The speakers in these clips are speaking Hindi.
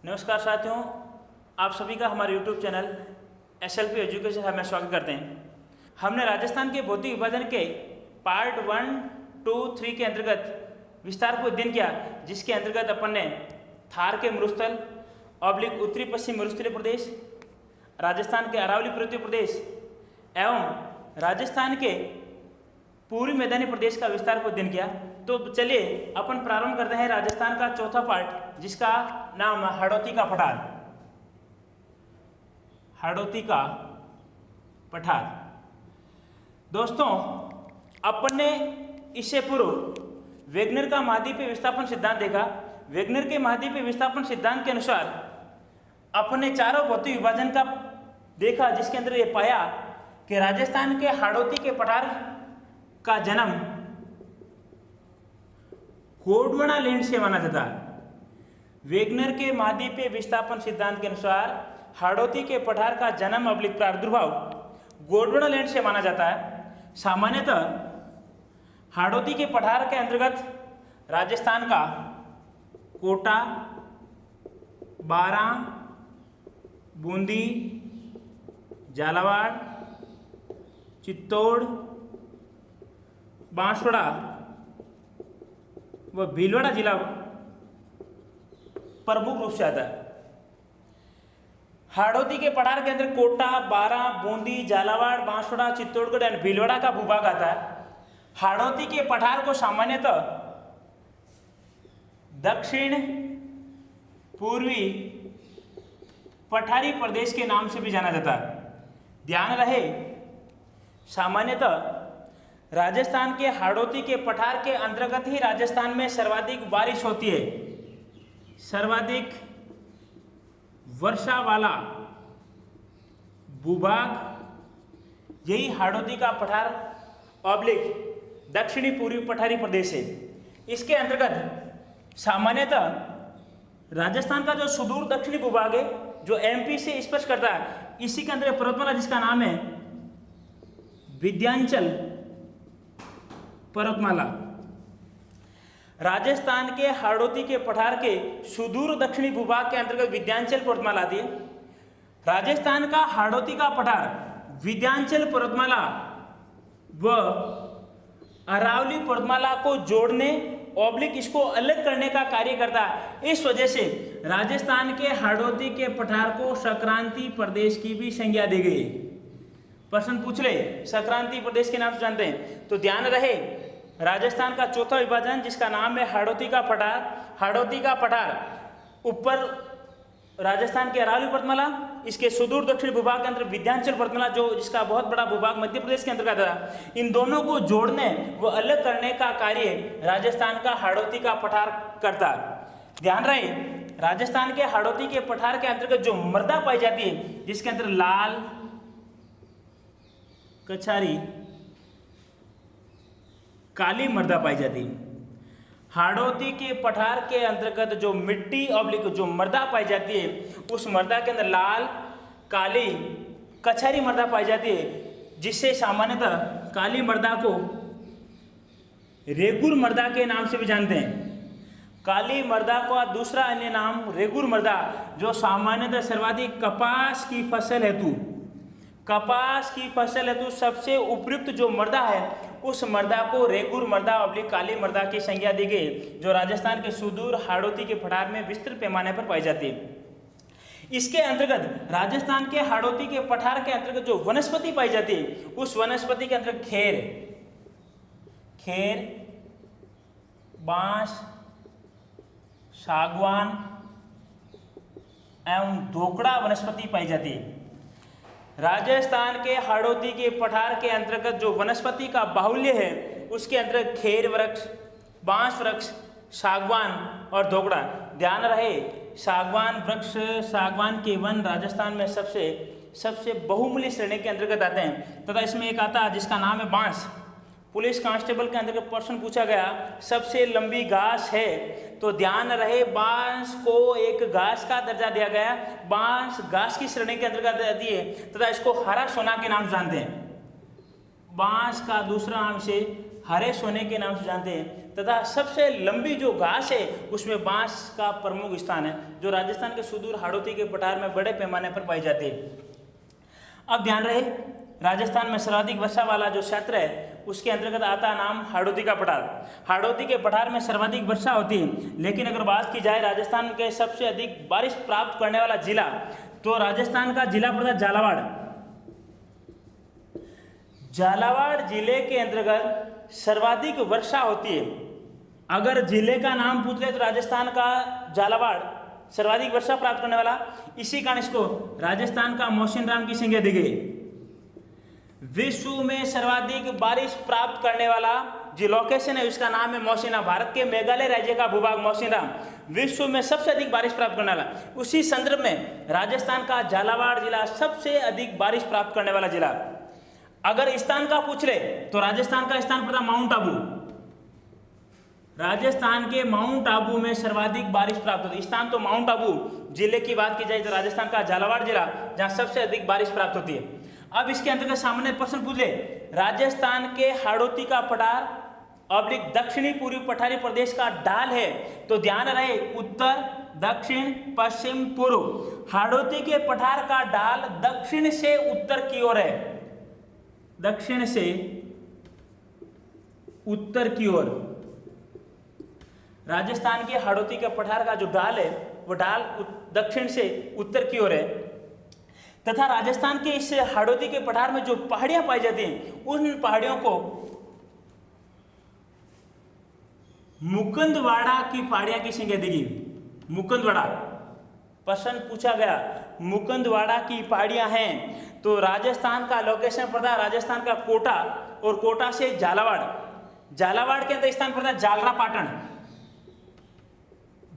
नमस्कार साथियों, आप सभी का हमारे YouTube चैनल SLP एजुकेशन में स्वागत करते हैं। हमने राजस्थान के भौतिक विभाजन के पार्ट 1, 2, 3 के अंतर्गत विस्तारपूर्वक अध्ययन किया, जिसके अंतर्गत अपन ने थार के मरुस्थल ऑब्लिक उत्तरी पश्चिम मरुस्थलीय प्रदेश, राजस्थान के अरावली पर्वतीय प्रदेश एवं राजस्थान के पूर्वी मैदानी प्रदेश का विस्तारपूर्वक अध्ययन किया। तो चलिए अपन प्रारंभ करते हैं राजस्थान का चौथा पार्ट, जिसका नाम हाड़ौती का पठार। हाड़ौती का पठार दोस्तों, अपन ने इससे पूर्व वेगनर का महाद्वीपीय विस्थापन सिद्धांत देखा। वेगनर के महाद्वीपीय विस्थापन सिद्धांत के अनुसार अपन ने चारों भौतिक विभाजन का देखा, जिसके अंदर ये पाया कि राजस्थान के हाड़ौती के पठार का जन्म गोंडवाना लैंड से माना जाता है। वेगनर के महाद्वीपीय विस्थापन सिद्धांत के अनुसार हाड़ौती के पठार का जन्म अब्लिक प्रादुर्भाव गोंडवाना लैंड से माना जाता है। सामान्यतः हाड़ौती के पठार के अंतर्गत राजस्थान का कोटा, बारां, बूंदी, झालावाड़, चित्तौड़, बांसवाड़ा व भीलवाड़ा जिला प्रमुख रूप से आता है। हाड़ौती के पठार के अंदर कोटा, बारां, बूंदी, झालावाड़, बांसवाड़ा, चित्तौड़गढ़ और भीलवाड़ा का भूभाग आता है। हाड़ौती के पठार को सामान्यतः दक्षिण पूर्वी पठारी प्रदेश के नाम से भी जाना जाता है। ध्यान रहे, सामान्यतः राजस्थान के हाड़ौती के पठार के अंतर्गत ही राजस्थान में सर्वाधिक बारिश होती है। सर्वाधिक वर्षा वाला भूभाग यही हाड़ौती का पठार ऑब्लिक दक्षिणी पूर्वी पठारी प्रदेश है। इसके अंतर्गत सामान्यतः राजस्थान का जो सुदूर दक्षिणी भूभाग है, जो MP से स्पर्श करता है, इसी के अंदर पर्वतमाला जिसका नाम है विंध्याचल पर्वतमाला। राजस्थान के हाड़ौती के पठार के सुदूर दक्षिणी भूभाग के अंतर्गत विंध्याचल पर्वतमाला आती है। राजस्थान का हाड़ौती का पठार विंध्याचल पर्वतमाला व अरावली पर्वतमाला को जोड़ने ऑब्लिक इसको अलग करने का कार्य करता है। इस वजह से राजस्थान के हाड़ौती के पठार को संक्रांति प्रदेश की भी संज्ञा दी गई। प्रश्न पूछ ले, संक्रांति प्रदेश के नाम से जानते हैं, तो ध्यान रहे राजस्थान का चौथा विभाजन जिसका नाम है हाड़ौती का पठार। हाड़ौती का पठार ऊपर राजस्थान के अरावली पर्वतमाला, इसके सुदूर दक्षिण भूभाग के अंदर विंध्याचल पर्वतमाला, जो जिसका बहुत बड़ा भूभाग मध्य प्रदेश के अंतर्गत था, इन दोनों को जोड़ने व अलग करने का कार्य राजस्थान का हाड़ौती का पठार करता है। ध्यान रहे, राजस्थान के हाड़ौती के पठार के अंतर्गत जो मृदा पाई जाती है, जिसके अंदर लाल, कछारी, काली मृदा पाई जाती है। हाड़ौती के पठार के अंतर्गत जो मिट्टी ऑब्लिक जो मृदा पाई जाती है, उस मृदा के अंदर लाल, काली, कछारी मृदा पाई जाती है, जिससे सामान्यतः काली मृदा को रेगुर मृदा के नाम से भी जानते हैं। काली मृदा का दूसरा अन्य नाम रेगुर मृदा, जो सामान्यतः सर्वाधिक कपास की फसल हेतु सबसे उपयुक्त जो मृदा है, उस मृदा को रेगुर मृदा ऑब्लिक काली मृदा की संज्ञा दी गई, जो राजस्थान के सुदूर हाड़ौती के पठार में विस्तृत पैमाने पर पाई जाती है। इसके अंतर्गत राजस्थान के हाड़ौती के पठार के अंतर्गत जो वनस्पति पाई जाती है, उस वनस्पति के अंतर्गत खेर, बांस, सागवान एवं धोकड़ा वनस्पति पाई जाती है। राजस्थान के हाड़ौती के पठार के अंतर्गत जो वनस्पति का बाहुल्य है, उसके अंतर्गत खेर वृक्ष, बांस वृक्ष, सागवान और धोकड़ा। ध्यान रहे, सागवान वृक्ष, सागवान के वन राजस्थान में सबसे बहुमूल्य श्रेणी के अंतर्गत आते हैं। तथा इसमें एक आता है जिसका नाम है बांस। पुलिस कांस्टेबल के अंतर्गत प्रश्न पूछा गया, सबसे लंबी घास है, तो ध्यान रहे बांस को एक घास का दर्जा दिया गया। बांस घास की श्रेणी के अंतर्गत आती है तथा इसको हरा सोना के नाम जानते हैं। बांस का दूसरा नाम से हरे सोने के नाम से जानते हैं, तथा सबसे लंबी जो घास है उसमें बांस का प्रमुख स्थान है, जो राजस्थान के सुदूर हाड़ौती के पठार में बड़े पैमाने पर पाई जाती है। अब ध्यान रहे, राजस्थान में सर्वाधिक वर्षा वाला जो क्षेत्र है उसके अंतर्गत आता है नाम हाड़ौती का पठार। हाड़ौती के पठार में सर्वाधिक वर्षा होती है, लेकिन अगर बात की जाए राजस्थान के सबसे अधिक बारिश प्राप्त करने वाला जिला, तो राजस्थान का जिला पड़ता है झालावाड़। झालावाड़ जिले के अंतर्गत सर्वाधिक वर्षा होती है। अगर जिले का नाम पूछ ले तो राजस्थान का झालावाड़ सर्वाधिक वर्षा प्राप्त करने वाला, इसी कारण इसको राजस्थान का मौसिनराम की संज्ञा दी गई। विश्व में सर्वाधिक बारिश प्राप्त करने वाला जो लोकेशन है उसका नाम है मौसिनराम। भारत के मेघालय राज्य का भूभाग मौसिनराम विश्व में सबसे अधिक बारिश प्राप्त करने वाला। उसी संदर्भ में राजस्थान का झालावाड़ जिला सबसे अधिक बारिश प्राप्त करने वाला जिला। अगर स्थान का पूछ ले तो राजस्थान का स्थान पड़ता माउंट आबू। राजस्थान के माउंट आबू में सर्वाधिक बारिश प्राप्त होती है। स्थान तो माउंट आबू, जिले की बात की जाए तो राजस्थान का झालावाड़ जिला जहां सबसे अधिक बारिश प्राप्त होती है। अब इसके अंतर्गत सामान्य प्रश्न पूछ ले, राजस्थान के हाड़ौती का पठार ऑब्लिक दक्षिणी पूर्वी पठारी प्रदेश का ढाल है, तो ध्यान रहे उत्तर, दक्षिण, पश्चिम, पूर्व। हाड़ौती के पठार का ढाल दक्षिण से उत्तर की ओर है, दक्षिण से उत्तर की ओर। राजस्थान के हाड़ौती के पठार का जो ढाल है वो ढाल दक्षिण से उत्तर की ओर है, तथा राजस्थान के इस हाड़ौती के पठार में जो पहाड़ियां पाई जाती हैं उन पहाड़ियों को मुकुंदवाड़ा की पहाड़ियां की संज्ञा दी गई। मुकुंदवाड़ा प्रश्न पूछा गया, मुकुंदवाड़ा की पहाड़ियां हैं, तो राजस्थान का लोकेशन पड़ता है राजस्थान का कोटा, और कोटा से झालावाड़। झालावाड़ के अंदर स्थान पड़ता है जालरा पाटन।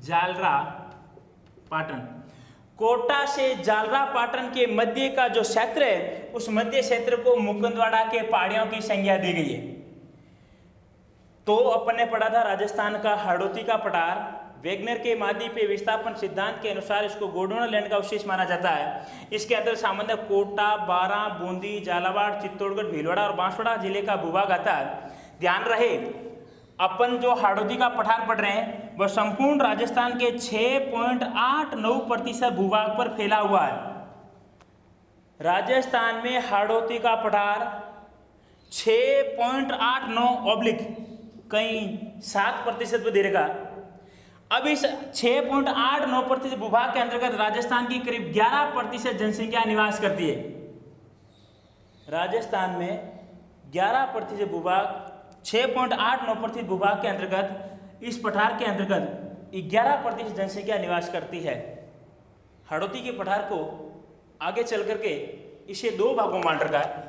जालरा पाटन, कोटा से जालरा पाटन के मध्य का जो क्षेत्र है उस मध्य क्षेत्र को मुकुंदवाड़ा के पहाड़ियों की संज्ञा दी गई है। तो अपन ने पढ़ा था राजस्थान का हाड़ौती का पठार वेगनर के महाद्वीपीय विस्थापन सिद्धांत के अनुसार इसको गोंडवाना लैंड का अवशेष माना जाता है। इसके अंदर सामान्य कोटा, बारां, बूंदी, झालावाड़, चित्तौड़गढ़, भीलवाड़ा और बांसवाड़ा जिले का भूभाग आता है। ध्यान रहे, अपन जो हाड़ौती का पठार पढ़ रहे हैं वह संपूर्ण राजस्थान के 6.89% भूभाग पर फैला हुआ है। राजस्थान में हाड़ौती का पठार 6.89 ऑब्लिक कहीं 7% पर दे रखा। अब इस 6.89% भूभाग के अंतर्गत राजस्थान की करीब 11% जनसंख्या निवास करती है। राजस्थान में 11% भूभाग, 6.89% भूभाग के अंतर्गत इस पठार के अंतर्गत 11% जनसंख्या निवास करती है। हाड़ौती के पठार को आगे चल करके इसे दो भागों में बांट रखा है।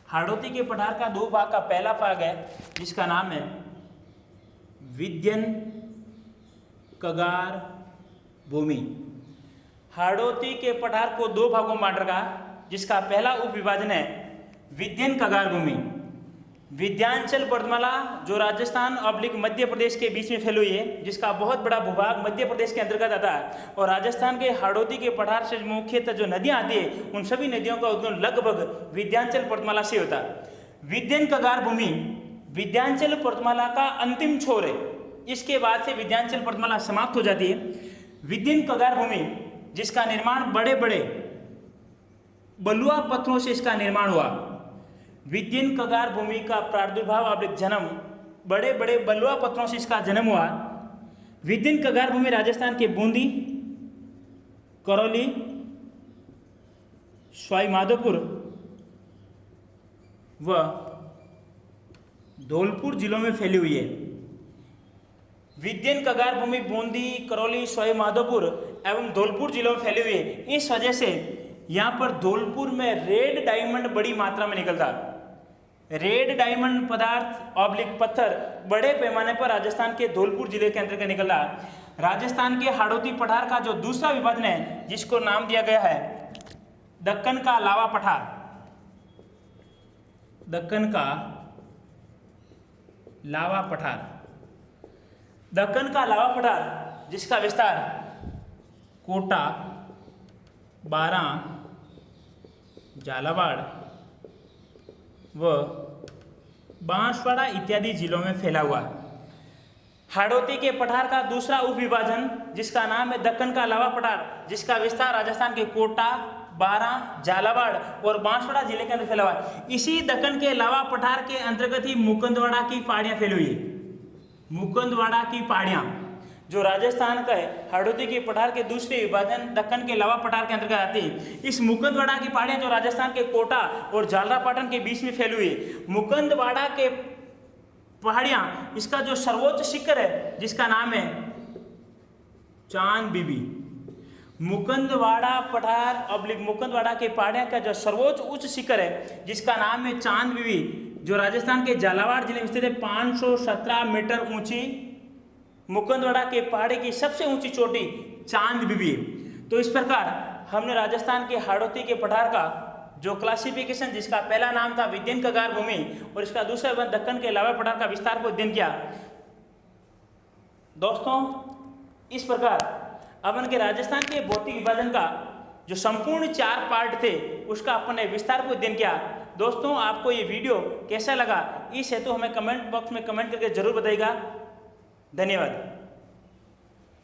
हाड़ौती के पठार का दो भाग का पहला भाग है जिसका नाम है विद्यन कगार भूमि। हाड़ौती के पठार को दो भागों में बांट रखा, जिसका पहला उपविभाजन है विद्यन कगार भूमि। विंध्याचल पर्वतमाला जो राजस्थान ऑब्लिक मध्य प्रदेश के बीच में फैली हुई है, जिसका बहुत बड़ा भूभाग मध्य प्रदेश के अंतर्गत आता है, और राजस्थान के हाड़ौती के पठार से मुख्यतः जो नदियां आती है उन सभी नदियों का उद्गम लगभग विंध्याचल पर्वतमाला से होता है। विद्यन कगार भूमि विंध्याचल पर्वतमाला का अंतिम छोर है। इसके बाद से विंध्याचल पर्वतमाला समाप्त हो जाती है। विद्यन कगार भूमि जिसका निर्माण बड़े बड़े बलुआ पत्थरों से इसका निर्माण हुआ। विद्यन कगार भूमि का प्रादुर्भाव और जन्म बड़े बड़े बलुआ पत्थरों से इसका जन्म हुआ। विद्यन कगार भूमि राजस्थान के बूंदी, करौली, सवाई माधोपुर व धौलपुर जिलों में फैली हुई है। विद्यन कगार भूमि बूंदी, करौली, सवाई माधोपुर एवं धौलपुर जिलों में फैली हुई है। इस वजह से यहाँ पर धौलपुर में रेड डायमंड बड़ी मात्रा में निकलता। रेड डायमंड पदार्थ ऑब्लिक पत्थर बड़े पैमाने पर राजस्थान के धौलपुर जिले के अंतर्गत निकलता। राजस्थान के हाड़ौती पठार का जो दूसरा विभाजन है जिसको नाम दिया गया है दक्कन का लावा पठार। दक्कन का लावा पठार, दक्कन का लावा पठार जिसका विस्तार कोटा, बारां, झालावाड़, व बांसवाड़ा इत्यादि जिलों में फैला हुआ। हाड़ौती के पठार का दूसरा उपविभाजन जिसका नाम है दक्कन का लावा पठार, जिसका विस्तार राजस्थान के कोटा, बारां, झालावाड़ और बांसवाड़ा जिले के अंदर फैला हुआ है। इसी दक्कन के लावा पठार के अंतर्गत ही मुकुंदवाड़ा की पहाड़ियां फैली हुई है। मुकुंदवाड़ा की पहाड़ियां जो राजस्थान का है, हाड़ौती के पठार के दूसरे विभाजन दक्कन के लावा पठार के अंतर्गत आती है। इस मुकुंदवाड़ा की पहाड़ियां जो राजस्थान के कोटा और झालरापाटन के बीच में फैली हुई है। मुकुंदवाड़ा के पहाड़ियां, इसका जो सर्वोच्च शिखर है जिसका नाम है चांद बीबी। मुकुंदवाड़ा पठार ऑब्लिक मुकुंदवाड़ा के पहाड़ियां का जो सर्वोच्च उच्च शिखर है जिसका नाम है चांद बीबी, जो राजस्थान के झालावाड़ जिले में स्थित है, 517 मीटर ऊंची मुकुंदवाड़ा के पहाड़ी की सबसे ऊंची चोटी चांद बीबी। तो इस प्रकार हमने राजस्थान के हाड़ौती के पठार का जो क्लासिफिकेशन, जिसका पहला नाम था विद्यन कगार भूमि और इसका दूसरा विभाजन दक्कन के लावा पठार का विस्तार को अध्ययन किया। दोस्तों, इस प्रकार अपन के राजस्थान के भौतिक विभाजन का जो संपूर्ण 4 पार्ट थे उसका अपन ने विस्तार को अध्ययन किया। दोस्तों, आपको ये वीडियो कैसा लगा इस हेतु हमें कमेंट बॉक्स में कमेंट करके जरूर बताइएगा। धन्यवाद।